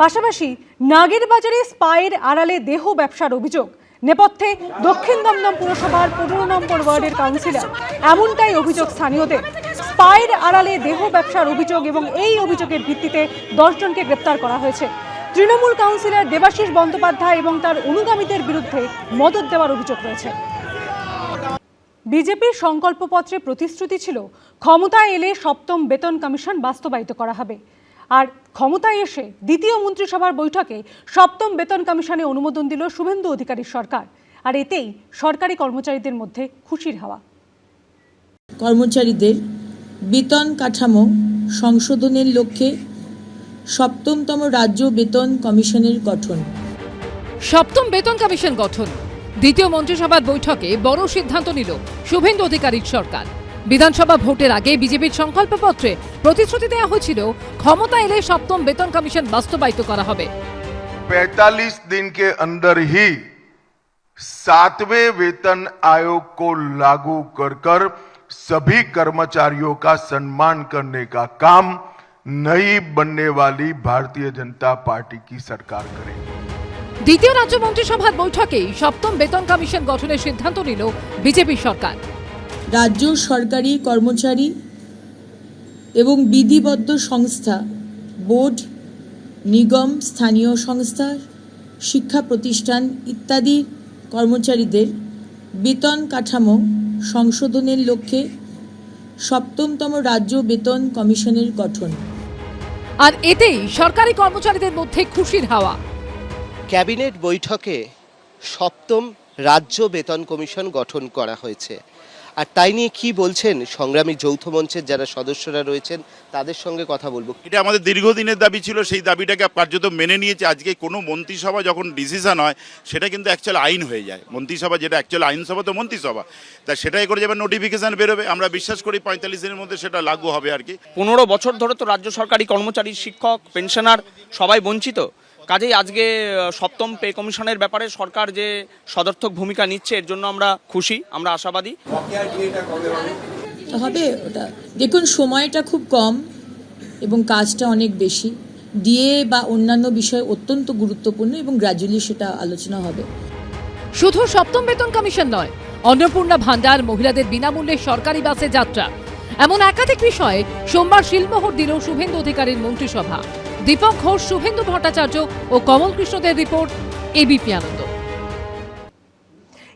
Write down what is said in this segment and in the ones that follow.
পাশাপাশি নাগেরবাজারে স্পাইয়ের আড়ালে দেহ ব্যবসার অভিযোগ। নেপথ্যে দক্ষিণ দমদম পুরসভার 15 নম্বর ওয়ার্ডের কাউন্সিলর। এমনটাই অভিযোগ স্থানীয়দের। স্পাইয়ের আড়ালে দেহ ব্যবসার অভিযোগ এবং এই অভিযোগের ভিত্তিতে 10 জনকে গ্রেপ্তার করা হয়েছে। তৃণমূল কাউন্সিলর দেবাশিস বন্দ্যোপাধ্যায় এবং তার অনুগামীদের বিরুদ্ধে মদত দেওয়ার অভিযোগ রয়েছে। বিজেপির সংকল্পপত্রে প্রতিশ্রুতি ছিল ক্ষমতায় এলে 7ম বেতন কমিশন বাস্তবায়িত করা হবে। আর ক্ষমতায় এসে দ্বিতীয় মন্ত্রিসভার বৈঠকে 7ম বেতন কমিশনে অনুমোদন দিল শুভেন্দু অধিকারীর সরকার। আর এতেই সরকারি কর্মচারীদের মধ্যে খুশির হাওয়া। কর্মচারীদের বেতন কাঠামো সংশোধনের লক্ষ্যে 7তম রাজ্য বেতন কমিশনের গঠন। 7ম বেতন কমিশন গঠন। দ্বিতীয় মন্ত্রিসভার বৈঠকে বড় সিদ্ধান্ত নিল শুভেন্দু অধিকারীর সরকার। বিধানসভা ভোটের আগে বিজেপির সংকল্পপত্রে প্রতিশ্রুতি দেওয়া হয়েছিল ক্ষমতা এলে 7ম বেতন কমিশন বাস্তবায়িত করা হবে। 45 दिन के अंदर ही 7वें वेतन आयोग को लागू कर सभी कर्मचारियों का सम्मान करने का काम नई बनने वाली भारतीय जनता पार्टी की सरकार करेगी। দ্বিতীয় রাজ্য মন্ত্রিসভার বৈঠকেই 7ম বেতন কমিশন গঠনের সিদ্ধান্ত নিল বিজেপি সরকার। রাজ্য সরকারি কর্মচারী এবং বিধিবদ্ধ সংস্থা, বোর্ড, নিগম, স্থানীয় সংস্থা, শিক্ষা প্রতিষ্ঠান ইত্যাদি কর্মচারীদের বেতন কাঠামো সংশোধনের লক্ষ্যে 7তম রাজ্য বেতন কমিশনের গঠন। আর এতেই সরকারি কর্মচারীদের মধ্যে খুশির হাওয়া। ক্যাবিনেট বৈঠকে 7ম রাজ্য বেতন কমিশন গঠন করা হয়েছে। আর তাই নিয়ে কি বলছেন সংগ্রামী যৌথ মঞ্চের যারা সদস্যরা রয়েছেন তাদের সঙ্গে কথা বলবো। এটা আমাদের দীর্ঘদিনের দাবি ছিল, সেই দাবিটাকে কার্যত মেনে নিয়েছে। আজকে কোনো মন্ত্রিসভা যখন ডিসিশন হয় সেটা কিন্তু অ্যাকচুয়াল আইন হয়ে যায়। মন্ত্রিসভা যেটা অ্যাকচুয়াল আইনসভা তো মন্ত্রিসভা, তা সেটাই করে যাবে, নোটিফিকেশন বেরোবে। আমরা বিশ্বাস করি 45 দিনের মধ্যে সেটা লাগু হবে আর কি। 15 বছর ধরে তো রাজ্য সরকারি কর্মচারী, শিক্ষক, পেনশনার সবাই বঞ্চিত। কাজেই আজকে 7ম পে কমিশনের ব্যাপারে সরকার যে সদর্থক ভূমিকা নিচ্ছে এর জন্য আমরা খুশি, আমরা আশাবাদী। হবে ওটা, দেখুন সময়টা খুব কম এবং কাজটা অনেক বেশি। ডিএ বা অন্যান্য বিষয় অত্যন্ত গুরুত্বপূর্ণ এবং গ্র্যাজুয়ালি সেটা আলোচনা হবে। শুধু 7ম বেতন কমিশন নয়, অন্নপূর্ণা ভান্ডার, মহিলাদের বিনামূল্যে সরকারি বাসে যাত্রা, এমন একাধিক বিষয়ে সোমবার শিলমোহর দিল শুভেন্দু অধিকারীর মন্ত্রিসভা। দীপক ঘোষ, শুভেন্দু ভট্টাচার্য ও কমল কৃষ্ণদের রিপোর্ট, এবিপি আনন্দ।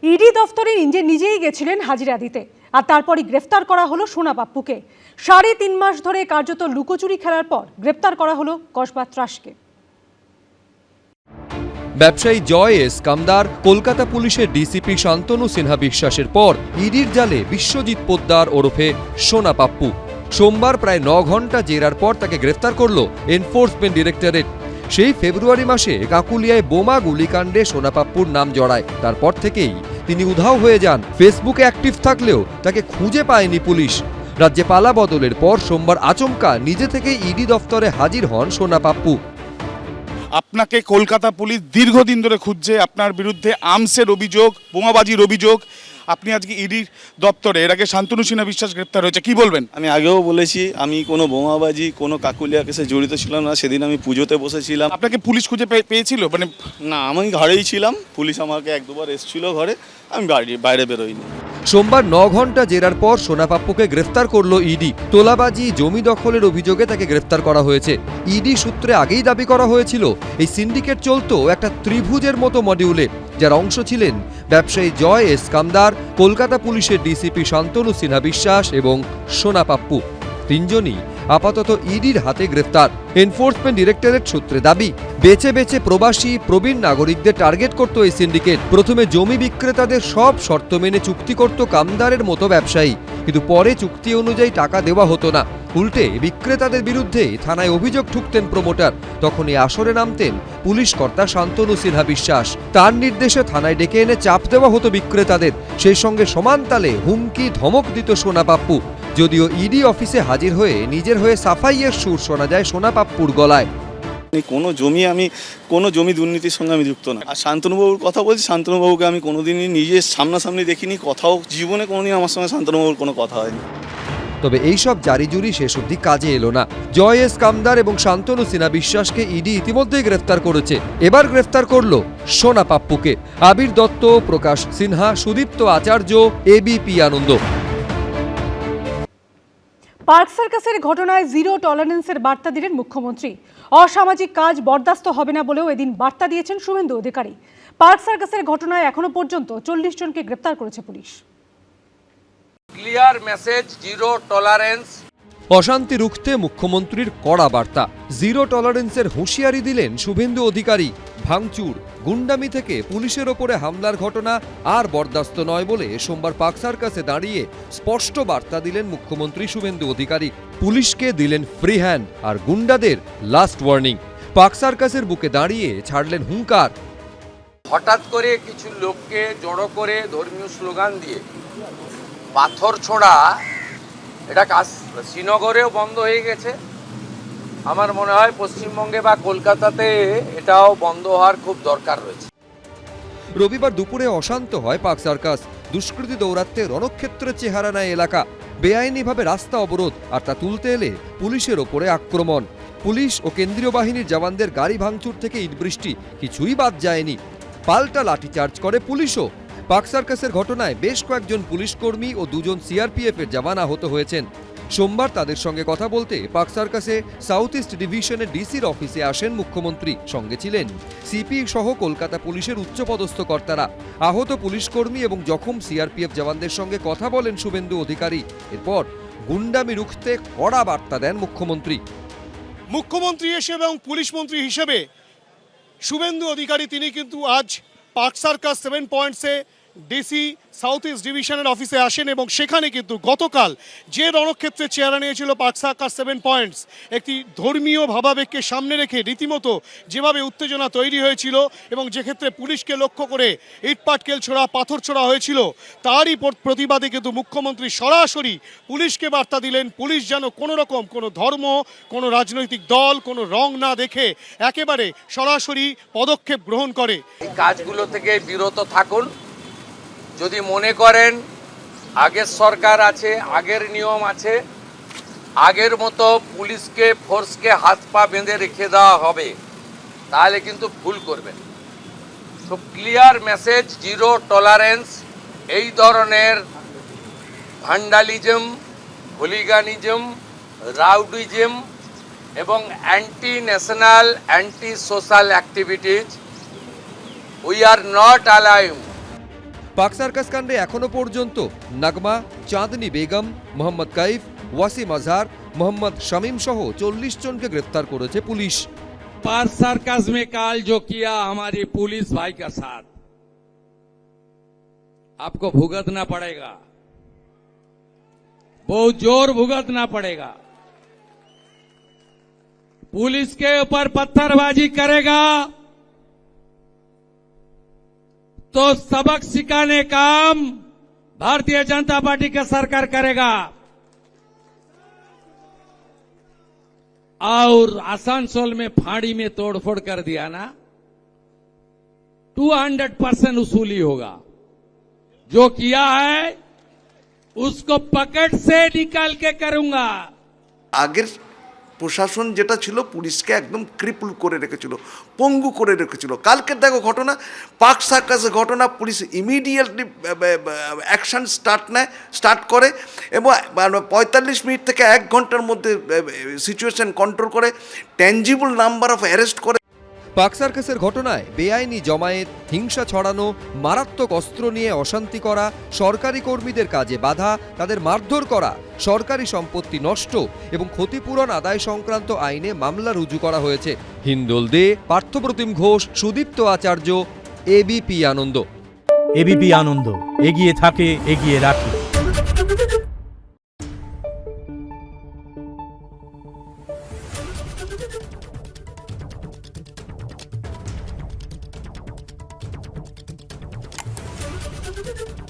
ইডি দফতরে নিজেই গেছিলেন হাজিরা দিতে, আর তারপরই গ্রেফতার করা হলো সোনা পাপ্পুকে। 3.5 মাস ধরে কার্যত লুকোচুরি খেলার পর গ্রেফতার করা হলো কসবা ত্রাসকে। ব্যবসায়ী জয় এস কামদার, কলকাতা পুলিশের ডিসিপি শান্তনু সিনহা বিশ্বাসের পর ইডির জালে বিশ্বজিৎ পোদ্দার ওরফে সোনা পাপ্পু। সোমবার প্রায় 9 ঘন্টা জেরার পর তাকে গ্রেফতার করল এনফোর্সমেন্ট ডিরেক্টরেট। সেই ফেব্রুয়ারি মাসে কাকুলিয়ায় বোমা গুলিকাণ্ডে সোনা পাপ্পুর নাম জড়ায়। তারপর থেকেই তিনি উধাও হয়ে যান। ফেসবুকে অ্যাক্টিভ থাকলেও তাকে খুঁজে পায়নি পুলিশ। রাজ্যে পালা বদলের পর সোমবার আচমকা নিজে থেকে ইডি দফতরে হাজির হন সোনা পাপ্পু। আপনাকে কলকাতা পুলিশ দীর্ঘদিন ধরে খুঁজছে, আপনার বিরুদ্ধে আর্মসের অভিযোগ, বোমাবাজির অভিযোগ। আপনি আজকে ইডি দপ্তরে, এর আগে শান্তনু সিনহা বিশ্বাস গ্রেপ্তার হয়েছে, কি বলবেন? আমি আগেও বলেছি আমি কোনো বোমাবাজি, কোনো কাকুলিয়া কেসে জড়িত ছিলাম না। সেদিন আমি পুজোতে বসেছিলাম। আপনাকে পুলিশ খুঁজে পেয়েছিল? মানে না, আমি ঘরেই ছিলাম। পুলিশ আমাকে 1-2 বার এসেছিল ঘরে, আমি বাইরে বেরোইনি। সোমবার 9 ঘন্টা জেরার পর সোনা পাপ্পুকে গ্রেফতার করল ইডি। তোলাবাজি, জমি দখলের অভিযোগে তাকে গ্রেফতার করা হয়েছে। ইডি সূত্রে আগেই দাবি করা হয়েছিল এই সিন্ডিকেট চলত একটা ত্রিভুজের মতো মডিউলে, যার অংশ ছিলেন ব্যবসায়ী জয় এস কামদার, কলকাতা পুলিশের ডিসিপি শান্তনু সিনহা বিশ্বাস এবং সোনা পাপ্পু। 3 জনই আপাতত ইডির হাতে গ্রেফতার। এনফোর্সমেন্ট ডিরেক্টরেট সূত্রে দাবি, বেছে বেছে প্রবাসী প্রবীণ নাগরিকদের টার্গেট করত এই সিন্ডিকেট। প্রথমে জমি বিক্রেতাদের সব শর্ত মেনে চুক্তি করত কামদারের মতো ব্যবসায়ী, কিন্তু পরে চুক্তি অনুযায়ী টাকা দেওয়া হতো না। উল্টে বিক্রেতাদের বিরুদ্ধে থানায় অভিযোগ ঠুকতেন প্রমোটার। তখনই আসরে নামতেন পুলিশ কর্তা শান্তনু সিনহা বিশ্বাস। তার নির্দেশে থানায় ডেকে এনে চাপ দেওয়া হতো বিক্রেতাদের। সেই সঙ্গে সমান তালে হুমকি ধমক দিত সোনা পাপ্পু। যদিও ইডি অফিসে হাজির হয়ে নিজের হয়ে সাফাইয়ের সুর শোনা যায় সোনা পাপ্পুর গলায়। কোনো জমি দুর্নীতির সঙ্গে আমি যুক্ত না। আর শান্তনুবাবুর কথা বলছি, শান্তনুবাবুকে আমি কোনোদিনই নিজের সামনাসামনি দেখিনি, কথাও জীবনে কোনোদিন আমার সঙ্গে শান্তনুবাবুর কোনো কথা হয়নি। তবে এইসব জারিজুরি শেষ অবধি কাজে এলো না। জয় এস কামদার এবং শান্তনু সিনহা বিশ্বাসকে ইডি ইতিমধ্যেই গ্রেফতার করেছে। এবার গ্রেফতার করল সোনা পাপ্পুকে। আবির দত্ত, প্রকাশ সিনহা, সুদীপ্ত আচার্য, এবিপি আনন্দ। পার্ক সার্কাসের ঘটনায় জিরো টলারেন্সের বার্তা দিলেন মুখ্যমন্ত্রী। অসামাজিক কাজ বরদাস্ত হবে না বলেও এদিন বার্তা দিয়েছেন শুভেন্দু অধিকারী। পার্ক সার্কাসের ঘটনায় এখনো পর্যন্ত 40 জনকে গ্রেপ্তার করেছে police. Clear message, zero tolerance. অশান্তি রুখতে মুখ্যমন্ত্রীর কড়া বার্তা। জিরো টলারেন্সের হুঁশিয়ারি দিলেন শুভেন্দু অধিকারী। ভাঙচুর, গুন্ডামি থেকে পুলিশের ওপরে হামলার ঘটনা আর বরদাস্ত নয় বলে সোমবার পার্ক সার্কাসে দাঁড়িয়ে স্পষ্ট বার্তা দিলেন মুখ্যমন্ত্রী শুভেন্দু অধিকারী। পুলিশকে দিলেন ফ্রি হ্যান্ড আর গুন্ডাদের লাস্ট ওয়ার্নিং। পার্ক সার্কাসের বুকে দাঁড়িয়ে ছাড়লেন হুঙ্কার। হঠাৎ করে কিছু লোককে জড়ো করে ধর্মীয় স্লোগান দিয়ে পাথর ছোড়া, এটা শ্রীনগরেও বন্ধ হয়ে গেছে। আমার মনে হয় পশ্চিমবঙ্গে বা কলকাতাতে এটাও বন্ধ হওয়ার খুব দরকার রয়েছে। রবিবার দুপুরে অশান্ত হয় পার্ক সার্কাস। দুষ্কৃতী দৌরাত্মে রণক্ষেত্রের চেহারা নেয় এলাকা। বেআইনিভাবে রাস্তা অবরোধ, আর তা তুলতে এলে পুলিশের ওপরে আক্রমণ। পুলিশ ও কেন্দ্রীয় বাহিনীর জওয়ানদের গাড়ি ভাঙচুর থেকে ইটবৃষ্টি, কিছুই বাদ যায়নি। পাল্টা লাঠিচার্জ করে পুলিশও। পার্ক সার্কাসের ঘটনায় বেশ কয়েকজন পুলিশ কর্মী ও 2 জন সিআরপিএফের জওয়ান আহত হয়েছেন। সোমবার তাদের সঙ্গে কথা বলতে পার্ক সার্কাসে সাউথ ইস্ট ডিভিশনের ডিসির অফিসে আসেন মুখ্যমন্ত্রী। সঙ্গে ছিলেন সিপি সহ কলকাতা পুলিশের উচ্চপদস্থ কর্তারা। আহত পুলিশ কর্মী এবং জখম সিআরপিএফ জওয়ানদের সঙ্গে কথা বলেন শুভেন্দু অধিকারী। এরপর গুন্ডামি রুখতে কড়া বার্তা দেন মুখ্যমন্ত্রী। মুখ্যমন্ত্রী হিসেবে এবং পুলিশ মন্ত্রী হিসেবে শুভেন্দু অধিকারী তিনি কিন্তু আজ পার্ক সার্কাস 7 পয়েন্টসে ডিসি সাউথ ইস্ট ডিভিশনের অফিসে আসেন এবং সেখানে কিন্তু গতকাল যে রণক্ষেত্রের চেহারা নিয়েছিল পার্ক সার্কাস 7 পয়েন্টস, একটি ধর্মীয় ভাবাবেগকে সামনে রেখে রীতিমতো যেভাবে উত্তেজনা তৈরি হয়েছিল এবং যে ক্ষেত্রে পুলিশকে লক্ষ্য করে ইটপাটকেল ছোড়া, পাথর ছোড়া হয়েছিল, তারই প্রতিবাদে কিন্তু মুখ্যমন্ত্রী সরাসরি পুলিশকে বার্তা দিলেন পুলিশ যেন কোনো রকম কোনো ধর্ম, কোনো রাজনৈতিক দল, কোনো রং না দেখে একেবারে সরাসরি পদক্ষেপ গ্রহণ করে। এই কাজগুলো থেকে বিরত থাকুন। যদি মনে করেন আগের সরকার আছে, আগের নিয়ম আছে, আগের মতো পুলিশকে, ফোর্সকে হাত পা বেঁধে রেখে দেওয়া হবে, তাহলে কিন্তু ভুল করবেন। তো ক্লিয়ার মেসেজ, জিরো টলারেন্স। এই ধরনের ভ্যান্ডালিজম, হুলিগানিজম, রাউডিজম এবং anti national, anti social activities we are not allowed. Park circus কাণ্ডে এখনো পর্যন্ত নাগমা, চাঁদনি বেগম, মোহাম্মদ কাইফ, ওয়াসিম আজহার, মোহাম্মদ শামীম সহ 40 জনকে গ্রেফতার করেছে পুলিশ। पार्क सर्कस में काल जो किया हमारी पुलिस भाई का साथ, आपको भुगतना पड़ेगा, बहुत जोर भुगतना पड़ेगा। पुलिस के ऊपर पत्थरबाजी करेगा तो सबक सिखाने काम भारतीय जनता पार्टी का सरकार करेगा। और आसनसोल में फाड़ी में तोड़फोड़ कर दिया ना, 200% वसूली होगा। जो किया है उसको पकड़ से निकाल के करूंगा। আগের প্রশাসন যেটা ছিল পুলিশকে একদম ক্রিপল করে রেখেছিল, পঙ্গু করে রেখেছিল। কালকের দেখো ঘটনা, পার্ক সার্কাসের ঘটনা, পুলিশ ইমিডিয়েটলি অ্যাকশন স্টার্ট করে এবং 45 মিনিট থেকে 1 ঘন্টার মধ্যে সিচুয়েশন কন্ট্রোল করে, ট্যাঞ্জিবল নাম্বার অফ অ্যারেস্ট করে। পার্ক সার্কাসের ঘটনায় বেআইনি জমায়েত, হিংসা ছড়ানো, মারাত্মক অস্ত্র নিয়ে অশান্তি করা, সরকারি কর্মীদের কাজে বাধা, তাদের মারধর করা, সরকারি সম্পত্তি নষ্ট এবং ক্ষতিপূরণ আদায় সংক্রান্ত আইনে মামলা রুজু করা হয়েছে। হিন্দোল দে, পার্থপ্রতিম ঘোষ, সুদীপ্ত আচার্য, এবিপি আনন্দ। এবিপি আনন্দ, এগিয়ে থাকে, এগিয়ে রাখে। Thank you.